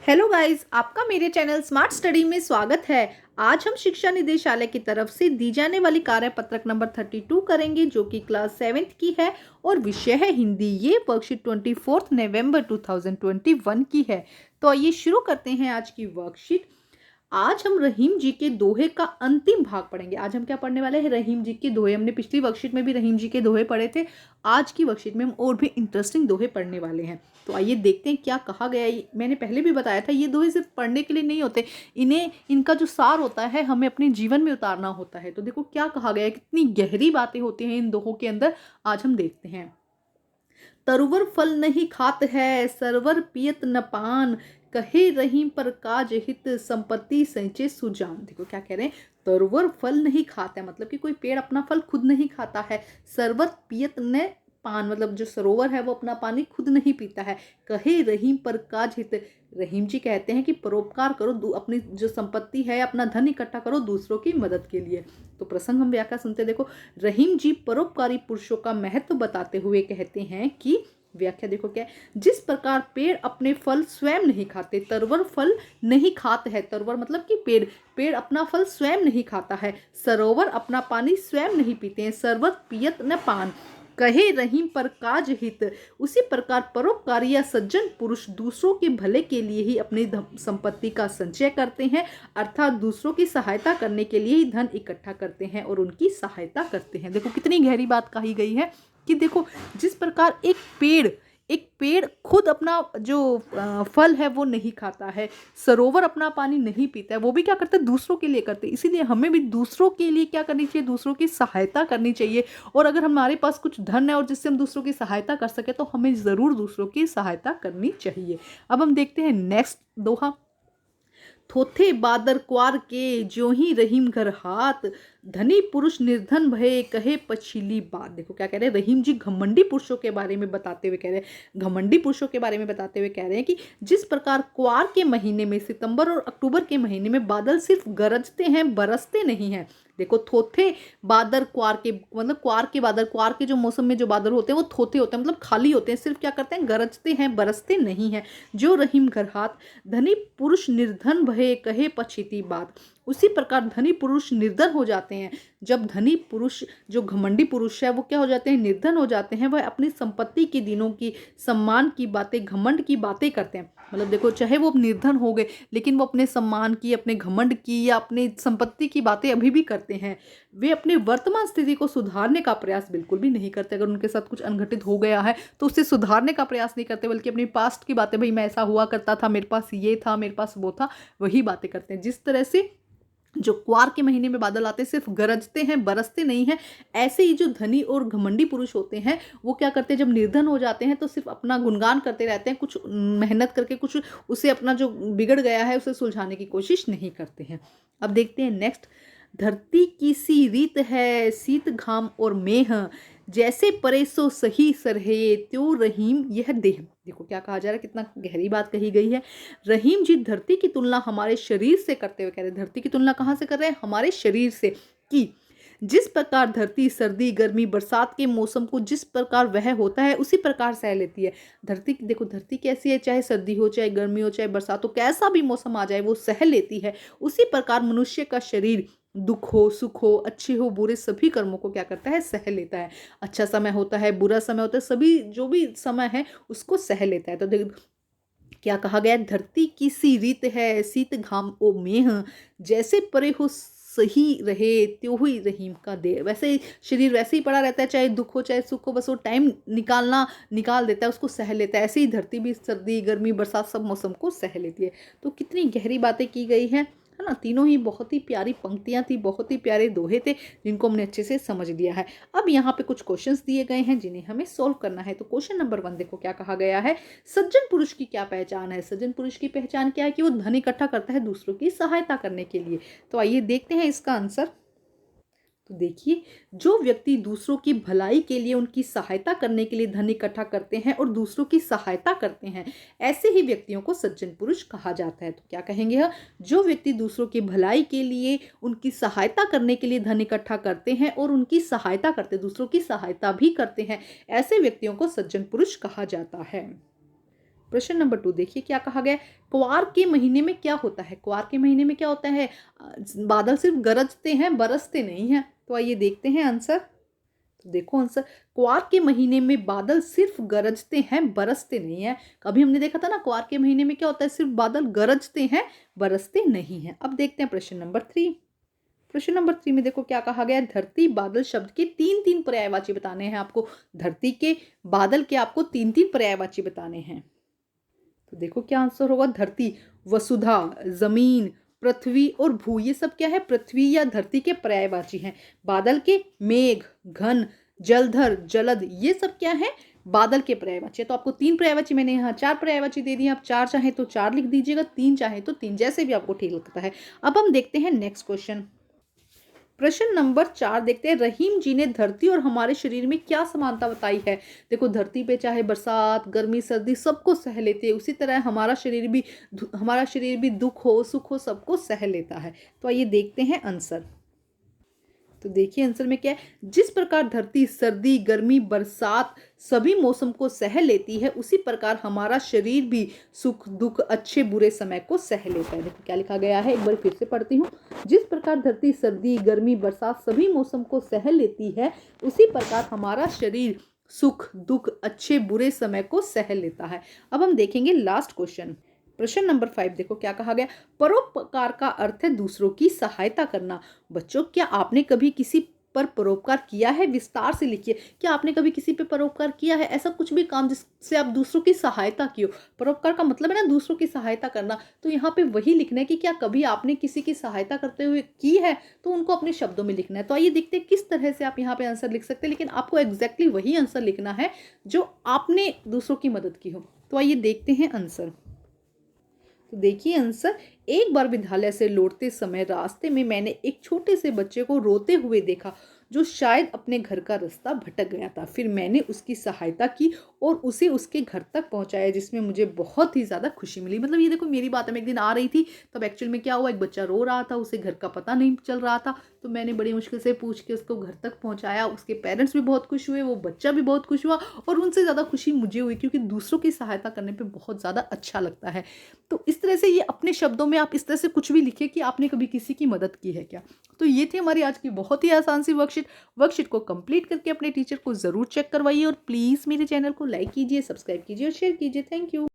Hello guys, आपका मेरे channel smart study में स्वागत है। आज हम शिक्षा निदेशालय की तरफ से दी जाने वाली कार्य पत्रक नंबर 32 करेंगे, जो कि क्लास 7th की है और विषय है हिंदी। ये वर्कशीट 24 नवंबर 2021 की है। तो आइए शुरू करते हैं आज की वर्कशीट। आज हम रहीम जी के दोहे का अंतिम भाग पढ़ेंगे। आज हम क्या पढ़ने वाले हैं? रहीम जी के दोहे। हमने पिछली वर्कशीट में भी रहीम जी के दोहे पढ़े थे। आज की वर्कशीट में हम और भी इंटरेस्टिंग दोहे पढ़ने वाले हैं। तो आइए देखते हैं क्या कहा गया है। मैंने पहले भी बताया था, ये दोहे सिर्फ पढ़ने के लिए नहीं होते, इनका जो सार होता है हमें अपने जीवन में उतारना होता है। तो देखो क्या कहा गया है, कितनी गहरी बातें होती हैं इन दोहों के अंदर। आज हम देखते हैं। तरुवर फल नहीं खात है, सरवर पियत न पान, कहे रहीम पर काज हित, संपत्ति संचय सुजान। देखो क्या कह रहे हैं, तरुवर फल नहीं खाता है, मतलब कि कोई पेड़ अपना फल खुद नहीं खाता है। सरवर पियत न पान, मतलब जो सरोवर है वो अपना पानी खुद नहीं पीता है। कहे रहीम पर काज हित, रहीम जी कहते हैं कि परोपकार करो, अपनी जो संपत्ति है, अपना धन इकट्ठा करो दूसरों की मदद के लिए। तो प्रसंग हम व्याख्या सुनते। देखो रहीम जी परोपकारी पुरुषों का महत्व बताते हुए कहते हैं कि व्याख्या देखो क्या है, जिस प्रकार पेड़ अपने फल स्वयं नहीं खाते, तरवर फल नहीं खाते है। तरवर मतलब कि पेड़ अपना फल स्वयं नहीं खाता है। सरोवर अपना पानी स्वयं नहीं पीते हैं। सरवर पियत न पान, कहे रहीम पर काज हित। उसी प्रकार परोपकारी या सज्जन पुरुष दूसरों के भले के लिए ही अपनी संपत्ति का संचय करते हैं, अर्थात दूसरों की सहायता करने के लिए ही धन इकट्ठा करते हैं और उनकी सहायता करते हैं। देखो कितनी गहरी बात कही गई है कि देखो जिस प्रकार एक पेड़ खुद अपना जो फल है वो नहीं खाता है, सरोवर अपना पानी नहीं पीता है, वो भी क्या करते हैं? दूसरों के लिए करते हैं। इसीलिए हमें भी दूसरों के लिए क्या करनी चाहिए? दूसरों की सहायता करनी चाहिए। और अगर हमारे पास कुछ धन है और जिससे हम दूसरों की सहायता कर सके तो हमें ज़रूर दूसरों की सहायता करनी चाहिए। अब हम देखते हैं नेक्स्ट दोहा। थोथे बादर क्वार के, ज्यों ही रहीम घर हाथ, धनी पुरुष निर्धन भये, कहे पछीली बात। देखो क्या कह रहे हैं, रहीम जी घमंडी पुरुषों के बारे में बताते हुए कह रहे हैं, घमंडी पुरुषों के बारे में बताते हुए कह रहे हैं कि जिस प्रकार क्वार के महीने में, सितंबर और अक्टूबर के महीने में बादल सिर्फ गरजते हैं, बरसते नहीं हैं। देखो थोथे बादर क्वार के, मतलब क्वार के बादल, क्वार के जो मौसम में जो बादल होते हैं वो थोथे होते हैं, मतलब खाली होते हैं, सिर्फ क्या करते हैं? गरजते हैं, बरसते नहीं हैं। जो रहीम घर हाथ, धनी पुरुष निर्धन भये, कहे पछीती बात। उसी प्रकार धनी पुरुष निर्धन हो जाते हैं। जब धनी पुरुष, जो घमंडी पुरुष है, वो क्या हो जाते हैं? निर्धन हो जाते हैं। वह अपनी संपत्ति के दिनों की, सम्मान की बातें, घमंड की बातें करते हैं। मतलब देखो चाहे वो निर्धन हो गए लेकिन वो अपने सम्मान की, अपने घमंड की या अपनी संपत्ति की बातें अभी भी करते हैं। वे अपने वर्तमान स्थिति को सुधारने का प्रयास बिल्कुल भी नहीं करते। अगर उनके साथ कुछ अनघटित हो गया है तो उससे सुधारने का प्रयास नहीं करते, बल्कि अपनी पास्ट की बातें, भाई मैं ऐसा हुआ करता था, मेरे पास ये था, मेरे पास वो था, वही बातें करते हैं। जिस तरह से जो क्वार के महीने में बादल आते सिर्फ गरजते हैं, बरसते नहीं हैं, ऐसे ही जो धनी और घमंडी पुरुष होते हैं वो क्या करते हैं? जब निर्धन हो जाते हैं तो सिर्फ अपना गुणगान करते रहते हैं, कुछ मेहनत करके कुछ उसे, अपना जो बिगड़ गया है उसे सुलझाने की कोशिश नहीं करते हैं। अब देखते हैं नेक्स्ट। धरती की सी रीत है, शीत घाम और मेह, जैसे परे सो सही सरहे, त्यों रहीम यह देह। देखो क्या कहा जा रहा है, कितना गहरी बात कही गई है। रहीम जी धरती की तुलना हमारे शरीर से करते हुए कह रहे हैं, धरती की तुलना कहाँ से कर रहे हैं? हमारे शरीर से। कि जिस प्रकार धरती सर्दी, गर्मी, बरसात के मौसम को जिस प्रकार वह होता है उसी प्रकार सह लेती है। धरती, देखो धरती कैसी है, चाहे सर्दी हो, चाहे गर्मी हो, चाहे बरसात हो, कैसा भी मौसम आ जाए वो सह लेती है। उसी प्रकार मनुष्य का शरीर दुख हो, सुख हो, अच्छे हो, बुरे, सभी कर्मों को क्या करता है? सह लेता है। अच्छा समय होता है, बुरा समय होता है, सभी जो भी समय है उसको सह लेता है। तो देखो क्या कहा गया, धरती की सी रीत है, शीत घाम ओ मेह, जैसे परे हो सही रहे, त्यों ही रहीम का दे। वैसे शरीर वैसे ही पड़ा रहता है, चाहे दुख हो चाहे सुख हो, बस वो टाइम निकाल देता है, उसको सह लेता है। ऐसे ही धरती भी सर्दी, गर्मी, बरसात सब मौसम को सह लेती है। तो कितनी गहरी बातें की गई है ना। तीनों ही बहुत ही प्यारी पंक्तियां थी, बहुत ही प्यारे दोहे थे जिनको हमने अच्छे से समझ लिया है। अब यहाँ पे कुछ क्वेश्चंस दिए गए हैं जिन्हें हमें सोल्व करना है। तो क्वेश्चन नंबर 1 देखो क्या कहा गया है, सज्जन पुरुष की क्या पहचान है? सज्जन पुरुष की पहचान क्या है? कि वो धन इकट्ठा करता है दूसरों की सहायता करने के लिए। तो आइए देखते हैं इसका आंसर। तो देखिए, जो व्यक्ति दूसरों की भलाई के लिए, उनकी सहायता करने के लिए धन इकट्ठा करते हैं और दूसरों की सहायता करते हैं, ऐसे ही व्यक्तियों को सज्जन पुरुष कहा जाता है। तो क्या कहेंगे हम? जो व्यक्ति दूसरों की भलाई के लिए, उनकी सहायता करने के लिए धन इकट्ठा करते हैं और उनकी सहायता करते, दूसरों की सहायता भी करते हैं, ऐसे व्यक्तियों को सज्जन पुरुष कहा जाता है। प्रश्न नंबर 2 देखिए क्या कहा गया है। क्वार के महीने में क्या होता है? क्वार के महीने में क्या होता है? बादल सिर्फ गरजते हैं, बरसते नहीं हैं। तो आइए देखते हैं आंसर। तो देखो आंसर, क्वार के महीने में बादल सिर्फ गरजते हैं, बरसते नहीं है। अभी हमने देखा था ना, क्वार के महीने में क्या होता है, सिर्फ बादल गरजते हैं, बरसते नहीं है। अब देखते हैं प्रश्न नंबर 3। प्रश्न नंबर 3 में देखो क्या कहा गया है। धरती बादल शब्द के तीन तीन पर्यायवाची बताने हैं आपको। धरती के, बादल के आपको तीन तीन पर्यायवाची बताने हैं। तो देखो क्या आंसर होगा। धरती, वसुधा, जमीन, पृथ्वी और भू, ये सब क्या है, पृथ्वी या धरती के पर्यायवाची हैं। बादल के मेघ, घन, जलधर, जलद, ये सब क्या है, बादल के पर्यायवाची है। तो आपको तीन पर्यायवाची, मैंने यहाँ चार पर्यायवाची दे दी। आप चार चाहे तो चार लिख दीजिएगा, तीन चाहे तो तीन, जैसे भी आपको ठीक लगता है। अब हम देखते हैं नेक्स्ट क्वेश्चन। प्रश्न नंबर 4 देखते हैं। रहीम जी ने धरती और हमारे शरीर में क्या समानता बताई है? देखो धरती पे चाहे बरसात, गर्मी, सर्दी सबको सह लेती है, उसी तरह हमारा शरीर भी दुख हो, सुख हो, सबको सह लेता है। तो आइए देखते हैं आंसर। तो देखिए आंसर में क्या है। जिस प्रकार धरती सर्दी, गर्मी, बरसात सभी मौसम को सह लेती है, उसी प्रकार हमारा शरीर भी सुख दुख, अच्छे बुरे समय को सह लेता है। देखो क्या लिखा गया है, एक बार फिर से पढ़ती हूँ। जिस प्रकार धरती सर्दी, गर्मी, बरसात सभी मौसम को सह लेती है, उसी प्रकार हमारा शरीर सुख दुख, अच्छे बुरे समय को सह लेता है। अब हम देखेंगे लास्ट क्वेश्चन। प्रश्न नंबर 5 देखो क्या कहा गया। परोपकार का अर्थ है दूसरों की सहायता करना। बच्चों, क्या आपने कभी किसी पर परोपकार किया है? विस्तार से लिखिए। क्या आपने कभी किसी पे परोपकार किया है? ऐसा कुछ भी काम जिससे आप दूसरों की सहायता की हो। परोपकार का मतलब है ना दूसरों की सहायता करना। तो यहाँ पे वही लिखना है कि क्या कभी आपने किसी की सहायता करते हुए की है, तो उनको अपने शब्दों में लिखना है। तो आइए देखते हैं किस तरह से आप यहाँ पे आंसर लिख सकते हैं, लेकिन आपको एग्जैक्टली वही आंसर लिखना है जो आपने दूसरों की मदद की हो। तो आइए देखते हैं आंसर। तो देखिए आंसर। एक बार विद्यालय से लौटते समय रास्ते में मैंने एक छोटे से बच्चे को रोते हुए देखा, जो शायद अपने घर का रास्ता भटक गया था। फिर मैंने उसकी सहायता की और उसे उसके घर तक पहुंचाया, जिसमें मुझे बहुत ही ज़्यादा खुशी मिली। मतलब ये देखो मेरी बात है, मैं एक दिन आ रही थी, तब एक्चुअल में क्या हुआ, एक बच्चा रो रहा था, उसे घर का पता नहीं चल रहा था, तो मैंने बड़ी मुश्किल से पूछ के उसको घर तक पहुंचाया। उसके पेरेंट्स भी बहुत खुश हुए, वो बच्चा भी बहुत खुश हुआ, और उनसे ज़्यादा खुशी मुझे हुई, क्योंकि दूसरों की सहायता करने पर बहुत ज़्यादा अच्छा लगता है। तो इस तरह से ये अपने शब्दों में आप इस तरह से कुछ भी लिखिए कि आपने कभी किसी की मदद की है क्या। तो ये थी हमारी आज की बहुत ही आसान सी वर्कशीट को कंप्लीट करके अपने टीचर को जरूर चेक करवाइए, और प्लीज मेरे चैनल को लाइक कीजिए, सब्सक्राइब कीजिए और शेयर कीजिए। Thank you.